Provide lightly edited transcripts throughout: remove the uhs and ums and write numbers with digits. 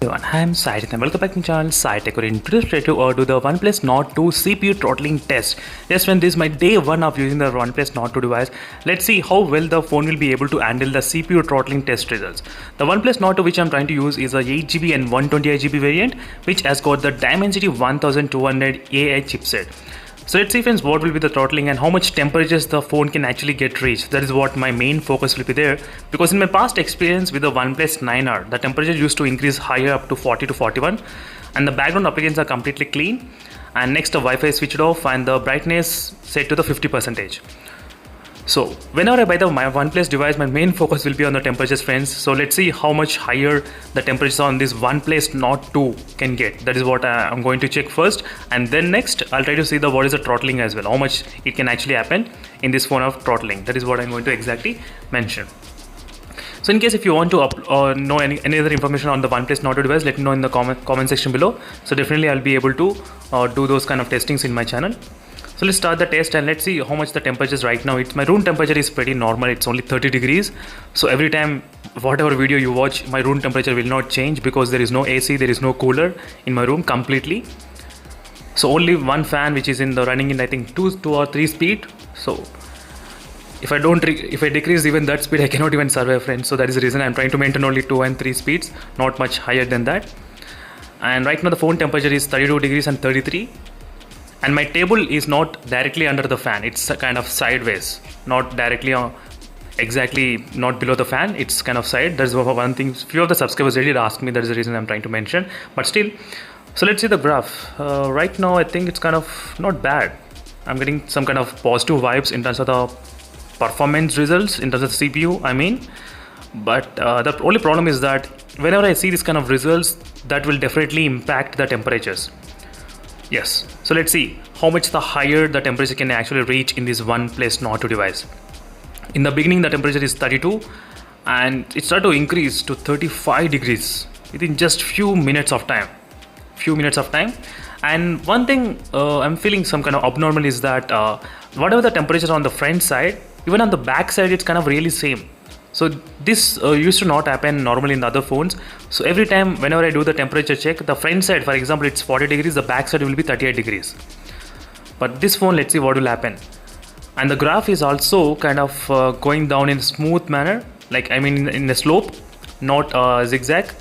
Everyone, I am Sai and welcome back to my channel Sai Tech. In today's video, do the Oneplus Nord 2 CPU throttling test. Yes, when this is my day 1 of using the Oneplus Nord 2 device, let's see how well the phone will be able to handle the CPU throttling test results. The Oneplus Nord 2 which I am trying to use is a 8GB and 128GB variant, which has got the Dimensity 1200 AI chipset. So let's see friends what will be the throttling and how much temperatures the phone can actually get reached. That is what my main focus will be there, because in my past experience with the OnePlus 9R, the temperature used to increase higher up to 40 to 41 and the background appliances are completely clean, and next the Wi-Fi is switched off and the brightness set to the 50%. So whenever I buy my OnePlus device, my main focus will be on the temperatures friends. So let's see how much higher the temperatures on this OnePlus Nord 2 can get. That is what I'm going to check first, and then next I'll try to see what is the throttling as well, how much it can actually happen in this phone of throttling. That is what I'm going to exactly mention. So in case if you want to know any other information on the OnePlus Nord 2 device, let me know in the comment section below. So definitely I'll be able to do those kind of testings in my channel. So let's start the test and let's see how much the temperature is right now. My room temperature is pretty normal, it's only 30 degrees. So every time whatever video you watch, my room temperature will not change because there is no AC, there is no cooler in my room completely. So only one fan which is running in I think 2 or 3 speed. So if I decrease even that speed, I cannot even survive friends. So that is the reason I'm trying to maintain only 2 and 3 speeds, not much higher than that. And right now the phone temperature is 32 degrees and 33. And my table is not directly under the fan, it's kind of sideways, not directly exactly not below the fan, it's kind of side. That's one thing few of the subscribers did ask me, that is the reason I'm trying to mention, but still. So let's see the graph. Right now I think it's kind of not bad. I'm getting some kind of positive vibes in terms of the performance results, in terms of the CPU I mean. But the only problem is that whenever I see this kind of results, that will definitely impact the temperatures. Yes, so let's see how much the higher the temperature can actually reach in this OnePlus Nord 2 device. In the beginning the temperature is 32 and it started to increase to 35 degrees within just few minutes of time. And one thing I'm feeling some kind of abnormal is that whatever the temperature on the front side, even on the back side it's kind of really same. So this used to not happen normally in the other phones. So every time whenever I do the temperature check, the front side for example it's 40 degrees, the back side will be 38 degrees. But this phone, let's see what will happen. And the graph is also kind of going down in a smooth manner, like I mean in a slope, not zigzag.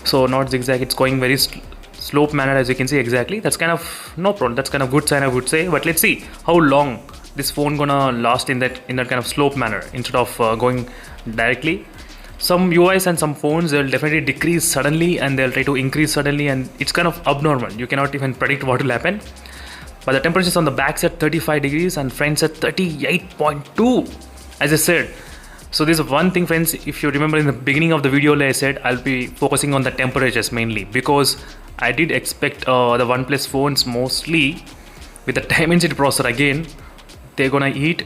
So not zigzag, it's going very slope manner as you can see exactly. That's kind of no problem, that's kind of good sign I would say. But let's see how long this phone gonna last in that kind of slope manner instead of going directly. Some UIs and some phones they'll definitely decrease suddenly and they'll try to increase suddenly, and it's kind of abnormal. You cannot even predict what will happen. But the temperatures on the back at 35 degrees and front at 38.2 as I said. So this is one thing friends, if you remember in the beginning of the video I said I'll be focusing on the temperatures mainly, because I did expect the OnePlus phones mostly with the Dimensity processor again, they're gonna heat.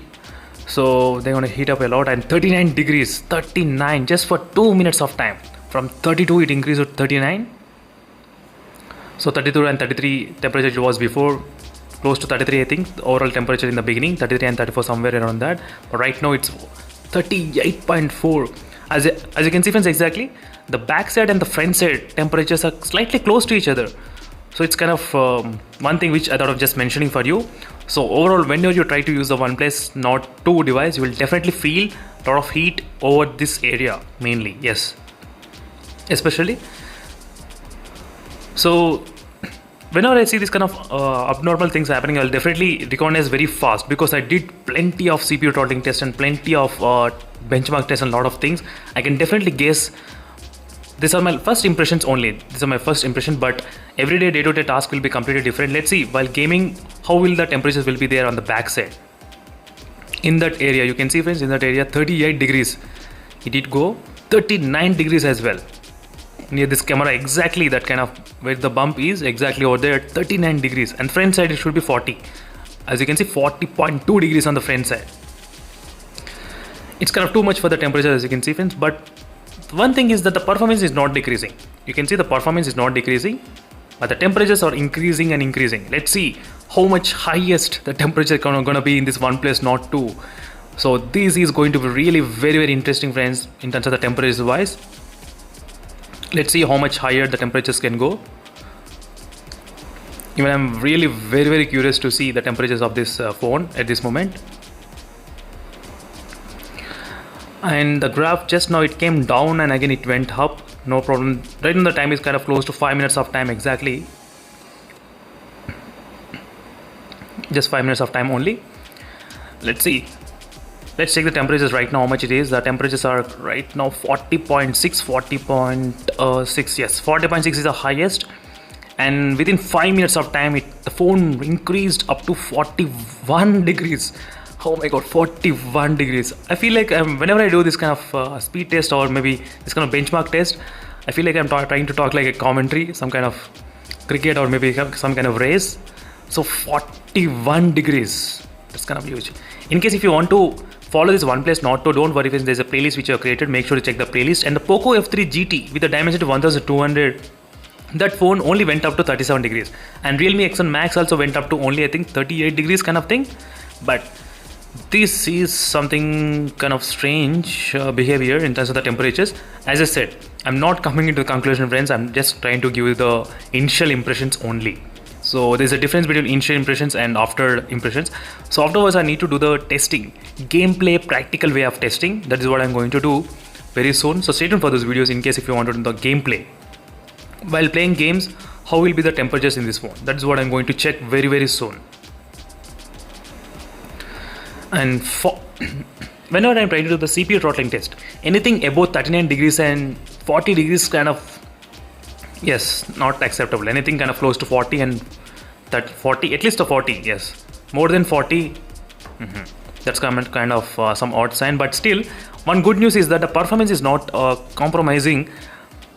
So they're gonna heat up a lot, and 39 degrees, 39 just for 2 minutes of time. From 32 it increased to 39. So 32 and 33 temperature it was before, close to 33 I think the overall temperature in the beginning, 33 and 34 somewhere around that. But right now it's 38.4. As you can see friends exactly, the back side and the front side temperatures are slightly close to each other. So it's kind of one thing which I thought of just mentioning for you. So overall, whenever you try to use the OnePlus Nord 2 device, you will definitely feel a lot of heat over this area mainly. Yes, especially. So whenever I see this kind of abnormal things happening, I'll definitely recognize very fast, because I did plenty of CPU throttling tests and plenty of benchmark tests and a lot of things. I can definitely guess. These are my first impressions only. These are my first impression, but everyday day-to-day task will be completely different. Let's see while gaming how will the temperatures will be there on the back side. In that area you can see friends, in that area 38 degrees. It did go 39 degrees as well. Near this camera exactly, that kind of where the bump is exactly over there, 39 degrees, and front side it should be 40. As you can see 40.2 degrees on the front side. It's kind of too much for the temperature as you can see friends, but one thing is that the performance is not decreasing. You can see the performance is not decreasing, but the temperatures are increasing and increasing. Let's see how much highest the temperature gonna be in this OnePlus Nord 2. So this is going to be really very interesting friends in terms of the temperatures wise. Let's see how much higher the temperatures can go. Even I'm really very curious to see the temperatures of this phone at this moment. And the graph just now, it came down and again it went up, no problem. Right now the time is kind of close to 5 minutes of time exactly. Just 5 minutes of time only. Let's see. Let's check the temperatures right now, how much it is. The temperatures are right now 40.6, 40.6, yes, 40.6 is the highest. And within 5 minutes of time, the phone increased up to 41 degrees. Oh my god, 41 degrees. I feel like whenever I do this kind of speed test or maybe this kind of benchmark test, I feel like I'm trying to talk like a commentary, some kind of cricket or maybe some kind of race. So 41 degrees, that's kind of huge. In case if you want to follow this OnePlus Nord 2, don't worry, there's a playlist which I have created. Make sure to check the playlist. And the Poco F3 GT with the Dimensity 1200, that phone only went up to 37 degrees. And Realme X1 Max also went up to only, I think, 38 degrees kind of thing. But this is something kind of strange behavior in terms of the temperatures. As I said, I'm not coming into the conclusion, friends. I'm just trying to give you the initial impressions only. So there's a difference between initial impressions and after impressions. So afterwards I need to do the testing, gameplay, practical way of testing. That is what I'm going to do very soon. So stay tuned for those videos in case if you want to do the gameplay. While playing games, how will be the temperatures in this phone? That is what I'm going to check very soon. And whenever I'm trying to do the CPU throttling test, anything above 39 degrees and 40 degrees kind of, yes, not acceptable. Anything kind of close to 40 and that 40, at least a 40, yes. More than 40, that's kind of some odd sign. But still, one good news is that the performance is not compromising.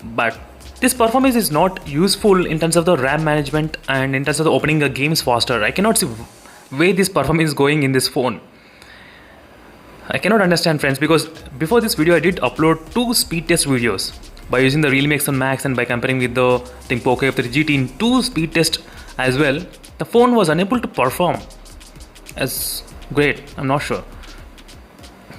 But this performance is not useful in terms of the RAM management and in terms of the opening the games faster. I cannot see where this performance is going in this phone. I cannot understand, friends, because before this video I did upload 2 speed test videos by using the Realme X1 Max and by comparing with the Poco F3 GT in 2 speed tests as well. The phone was unable to perform as great, I'm not sure.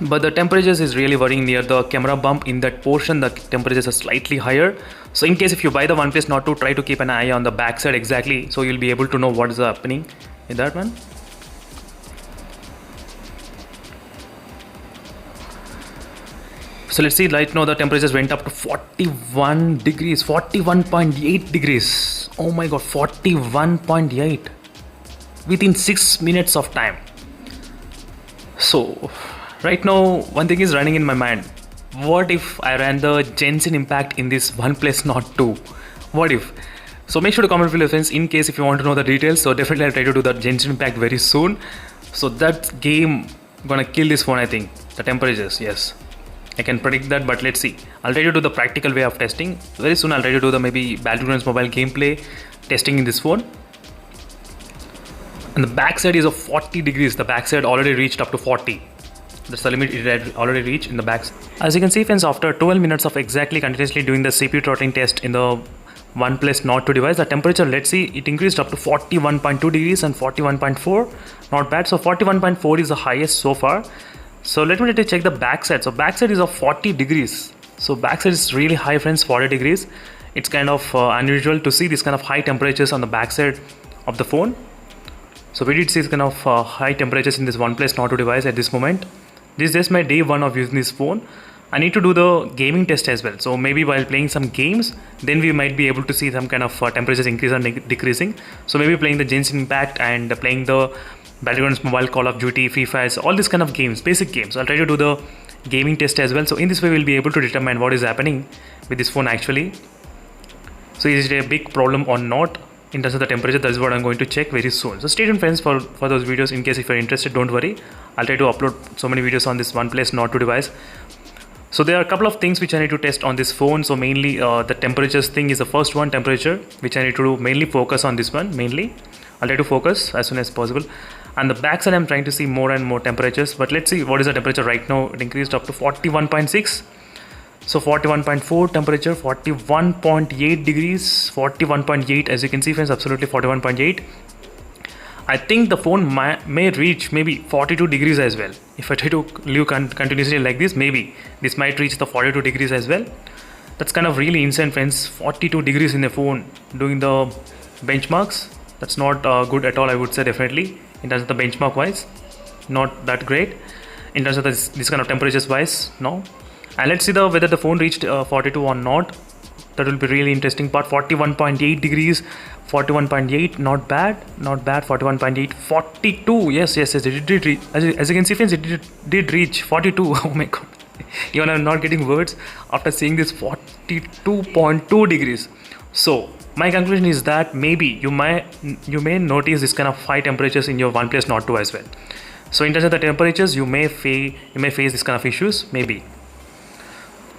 But the temperatures is really worrying. Near the camera bump in that portion, the temperatures are slightly higher. So in case if you buy the OnePlus Nord 2, try to keep an eye on the back side exactly, so you'll be able to know what is happening in that one. So let's see, right now the temperatures went up to 41 degrees, 41.8 degrees. Oh my god, 41.8 within 6 minutes of time. So right now one thing is running in my mind. What if I ran the Genshin Impact in this OnePlus Nord 2? What if? So make sure to comment below, friends, in case if you want to know the details. So definitely I'll try to do the Genshin Impact very soon. So that game gonna kill this phone, I think. The temperatures, yes, I can predict that, but let's see. I'll try to do the practical way of testing. Very soon I'll try to do the maybe Battlegrounds mobile gameplay testing in this phone. And the backside is of 40 degrees. The backside already reached up to 40. That's the limit it had already reached in the back. As you can see, friends, after 12 minutes of exactly continuously doing the CPU throttling test in the OnePlus Nord 2 device, the temperature, let's see, it increased up to 41.2 degrees and 41.4. Not bad. So 41.4 is the highest so far. So let me check the backside. So backside is of 40 degrees. So backside is really high, friends, 40 degrees. It's kind of unusual to see this kind of high temperatures on the backside of the phone. So we did see this kind of high temperatures in this OnePlus Nord 2 device at this moment. This is just my day 1 of using this phone. I need to do the gaming test as well. So maybe while playing some games, then we might be able to see some kind of temperatures increase and decreasing. So maybe playing the Genshin Impact and playing the Battlegrounds mobile, Call of Duty, Free Fire, all these kind of games, basic games. I'll try to do the gaming test as well. So in this way we'll be able to determine what is happening with this phone actually. So is it a big problem or not in terms of the temperature? That is what I'm going to check very soon. So stay tuned, friends, for those videos. In case if you're interested, don't worry, I'll try to upload so many videos on this OnePlus Nord 2 device. So there are a couple of things which I need to test on this phone. So mainly the temperatures thing is the first one, temperature, which I need to do, mainly focus on this one mainly. I'll try to focus as soon as possible. And the backside I'm trying to see more and more temperatures, but let's see what is the temperature right now. It increased up to 41.6. So 41.4 temperature, 41.8 degrees, 41.8, as you can see, friends, absolutely 41.8. I think the phone may reach maybe 42 degrees as well. If I try to live continuously like this, maybe this might reach the 42 degrees as well. That's kind of really insane, friends. 42 degrees in the phone doing the benchmarks. That's not good at all, I would say, definitely. In terms of the benchmark wise, not that great. In terms of this kind of temperatures wise, no. And let's see whether the phone reached 42 or not. That will be really interesting part. 41.8 degrees, 41.8, not bad, 41.8, 42, yes, it did reach, as you can see, friends, it did reach 42. Oh my god, even I'm not getting words after seeing this 42.2 degrees. So my conclusion is that maybe you may notice this kind of high temperatures in your OnePlus Nord 2 as well. So in terms of the temperatures, you may face this kind of issues, maybe.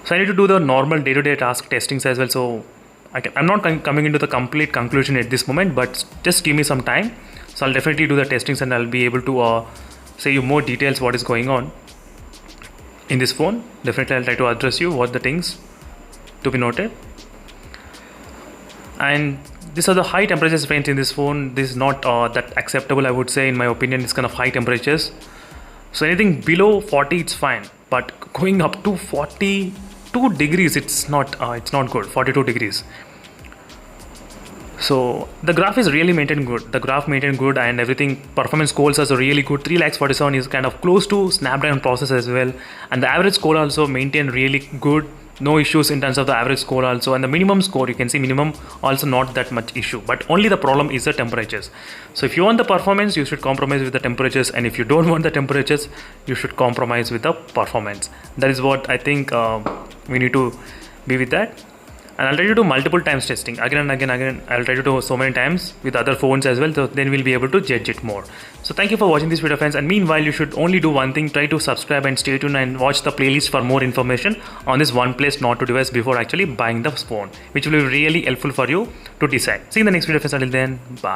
So I need to do the normal day-to-day task testings as well. So I'm not coming into the complete conclusion at this moment, but just give me some time. So I'll definitely do the testings and I'll be able to say you more details what is going on in this phone. Definitely I'll try to address you what the things to be noted. And these are the high temperatures, friends, in this phone. This is not that acceptable, I would say, in my opinion. It's kind of high temperatures. So anything below 40, it's fine. But going up to 42 degrees, it's not good. 42 degrees. So the graph is really maintained good. The graph maintained good and everything. Performance scores are really good. 347 is kind of close to Snapdragon processor as well. And the average score also maintained really good. No issues in terms of the average score also, and the minimum score, you can see minimum also not that much issue, but only the problem is the temperatures. So if you want the performance, you should compromise with the temperatures, and if you don't want the temperatures, you should compromise with the performance. That is what I think we need to be with that. And I'll try to do multiple times testing again and again. I'll try to do so many times with other phones as well, so then we'll be able to judge it more. So thank you for watching this video, friends, and meanwhile you should only do one thing: try to subscribe and stay tuned and watch the playlist for more information on this OnePlus Nord 2 device before actually buying the phone, which will be really helpful for you to decide. See you in the next video, friends. Until then, bye.